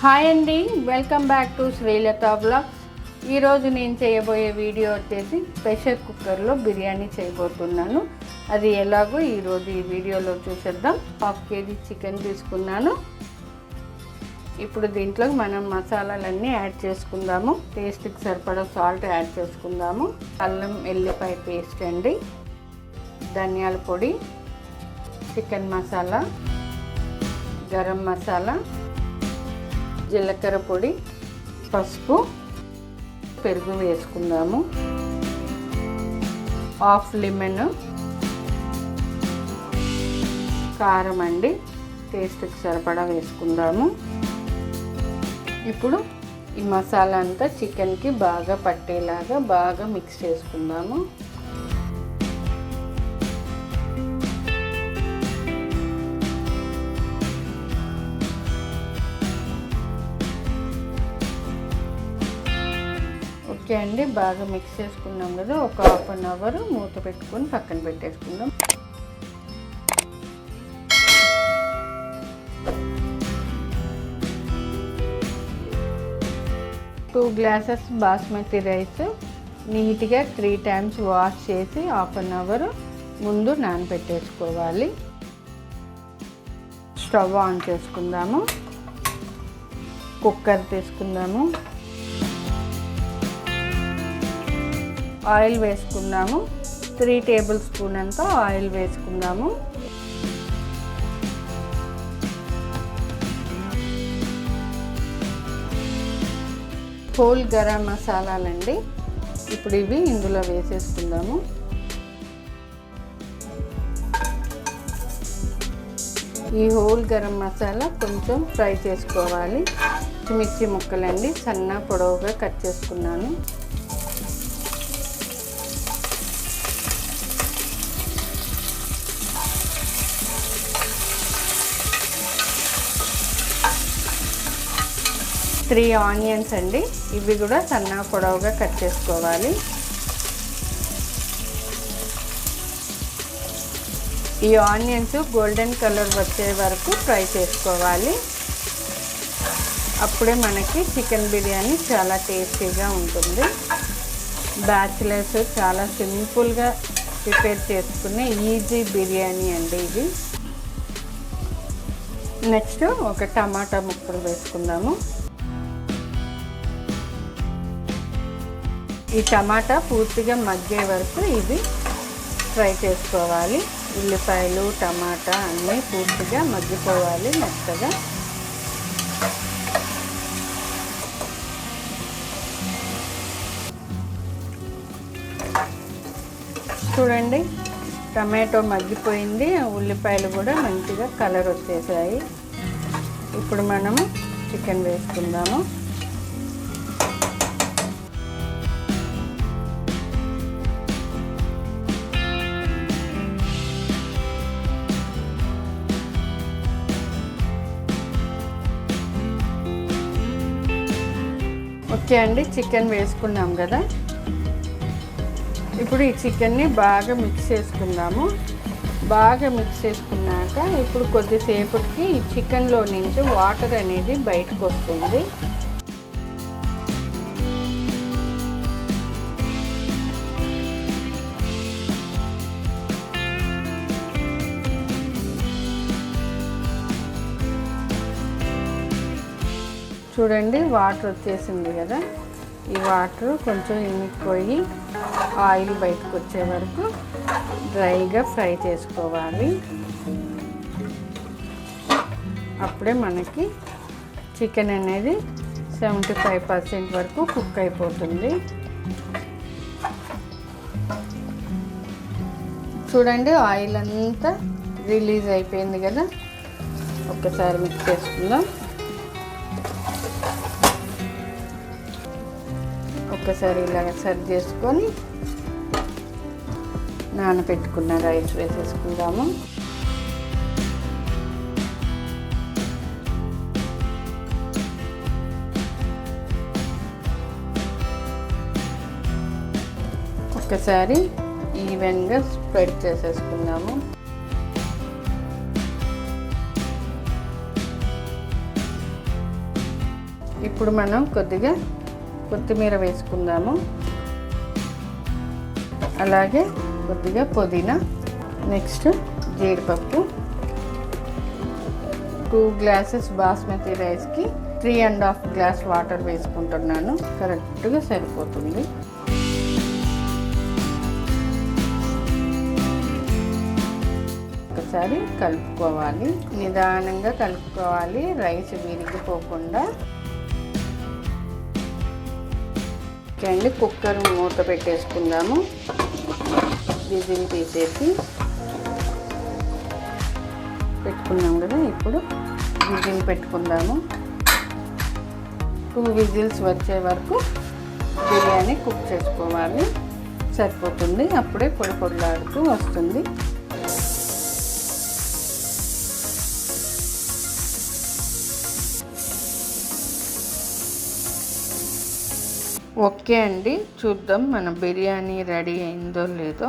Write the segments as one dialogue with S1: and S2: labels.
S1: Hi అండి, welcome back to Srilatha vlogs. ఈరోజు నేను చేయబోయే వీడియో వచ్చేసి ప్రెషర్ కుక్కర్లో బిర్యానీ చేయబోతున్నాను. అది ఎలాగో ఈరోజు ఈ వీడియోలో చూసేద్దాం. 1/2 kg చికెన్ తీసుకున్నాను. ఇప్పుడు దీంట్లో మనం మసాలాలన్నీ యాడ్ చేసుకుందాము. టేస్ట్కి సరిపడా సాల్ట్ యాడ్ చేసుకుందాము. అల్లం ఎల్లిపాయ పేస్ట్ అండి, ధనియాల పొడి, చికెన్ మసాలా, గరం మసాలా, జీలకర్ర పొడి, పసుపు, పెరుగు వేసుకుందాము. 1/2 లెమన్, కారం అండి టేస్ట్కి సరిపడా వేసుకుందాము. ఇప్పుడు ఈ మసాలా అంతా చికెన్కి బాగా పట్టేలాగా బాగా మిక్స్ చేసుకుందాము. ఓకే అండి, బాగా మిక్స్ చేసుకున్నాం కదా. ఒక 1/2 అవర్ మూత పెట్టుకొని పక్కన పెట్టేసుకుందాం. టూ గ్లాసెస్ బాస్మతి రైస్ నీట్గా 3 times వాష్ చేసి 1/2 అవర్ ముందు నానబెట్టేసుకోవాలి. స్టవ్ ఆన్ చేసుకుందాము. కుక్కర్ తీసుకుందాము. ఆయిల్ వేసుకుందాము. 3 tablespoons అంతా ఆయిల్ వేసుకుందాము. హోల్ గరం మసాలాలండి. ఇప్పుడు ఇవి ఇందులో వేసేసుకుందాము. ఈ హోల్ గరం మసాలా కొంచెం ఫ్రై చేసుకోవాలి. మిర్చి ముక్కలండి సన్న పొడవుగా కట్ చేసుకున్నాను. త్రీ ఆనియన్స్ అండి, ఇవి కూడా సన్న పొడవుగా కట్ చేసుకోవాలి. ఈ ఆనియన్స్ గోల్డెన్ కలర్ వచ్చే వరకు ఫ్రై చేసుకోవాలి. అప్పుడే మనకి చికెన్ బిర్యానీ చాలా టేస్టీగా ఉంటుంది. బ్యాచిలర్స్ చాలా సింపుల్గా ప్రిపేర్ చేసుకునే ఈజీ బిర్యానీ అండి ఇది. నెక్స్ట్ ఒక టమాటా ముక్కలు వేసుకుందాము. ఈ టమాటా పూర్తిగా మగ్గే వరకు ఇది ఫ్రై చేసుకోవాలి. ఉల్లిపాయలు టమాటా అన్నీ పూర్తిగా మగ్గిపోవాలి మెత్తగా. చూడండి, టమాటో మగ్గిపోయింది, ఉల్లిపాయలు కూడా మంచిగా కలర్ వచ్చేసాయి. ఇప్పుడు మనము చికెన్ వేసుకుందాము. ఓకే అండి, చికెన్ వేసుకున్నాం కదా. ఇప్పుడు ఈ చికెన్ని బాగా మిక్స్ చేసుకుందాము. బాగా మిక్స్ చేసుకున్నాక ఇప్పుడు కొద్దిసేపటికి ఈ చికెన్లో నుంచి వాటర్ అనేది బయటకు వస్తుంది. చూడండి, వాటర్ వచ్చేసింది కదా. ఈ వాటర్ కొంచెం ఇమికిపోయి ఆయిల్ బయటకు వచ్చే వరకు డ్రైగా ఫ్రై చేసుకోవాలి. అప్పుడే మనకి చికెన్ అనేది 75% వరకు కుక్ అయిపోతుంది. చూడండి, ఆయిల్ అంతా రిలీజ్ అయిపోయింది కదా. ఒక్కసారి మిక్స్ చేసుకుందాం. ఒక్కసారి ఇలాగ సర్వ్ చేసుకొని నానబెట్టుకున్న రైస్ వేసేసుకుందాము. ఒక్కసారి ఈవెన్గా స్ప్రెడ్ చేసేసుకుందాము. ఇప్పుడు మనం కొద్దిగా కొత్తిమీర వేసుకుందాము, అలాగే కొద్దిగా పుదీనా, నెక్స్ట్ జీడిపప్పు. 2 గ్లాసెస్ బాస్మతి రైస్కి 3.5 గ్లాస్ వాటర్ వేసుకుంటున్నాను. కరెక్ట్గా సరిపోతుంది. ఒకసారి కలుపుకోవాలి, నిదానంగా కలుపుకోవాలి, రైస్ విరిగిపోకుండా. ఓకే, కుక్కర్ మూత పెట్టేసుకుందాము. విజిల్ తీసేసి పెట్టుకున్నాం కదా, ఇప్పుడు విజిల్ పెట్టుకుందాము. 2 విజిల్స్ వచ్చే వరకు బిర్యానీ కుక్ చేసుకోవాలి. సరిపోతుంది, అప్పుడే పొడి పొడిలాడుతూ వస్తుంది. ఓకే అండి, చూద్దాం మన బిర్యానీ రెడీ అయిందో లేదో.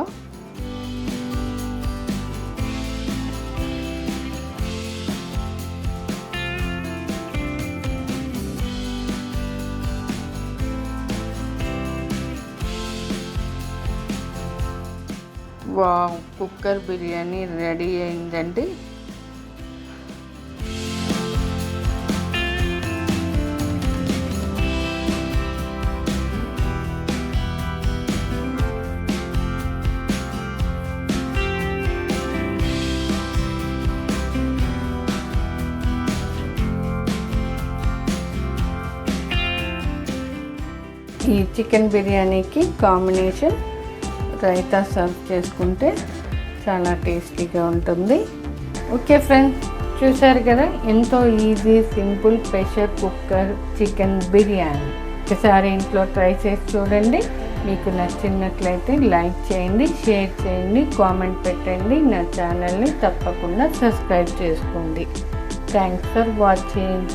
S1: వావ్, కుక్కర్ బిర్యానీ రెడీ అయిందండి. ఈ చికెన్ బిర్యానీకి కాంబినేషన్ రైతా సర్వ్ చేసుకుంటే చాలా టేస్టీగా ఉంటుంది. ఓకే ఫ్రెండ్స్, చూసారు కదా, ఎంతో easy simple pressure cooker chicken biryani. ఒకసారి ఇంట్లో ట్రై చేసి చూడండి. మీకు నచ్చినట్లయితే లైక్ చేయండి, షేర్ చేయండి, కామెంట్ పెట్టండి. నా ఛానల్ని తప్పకుండా సబ్స్క్రైబ్ చేసుకోండి. Thanks for watching.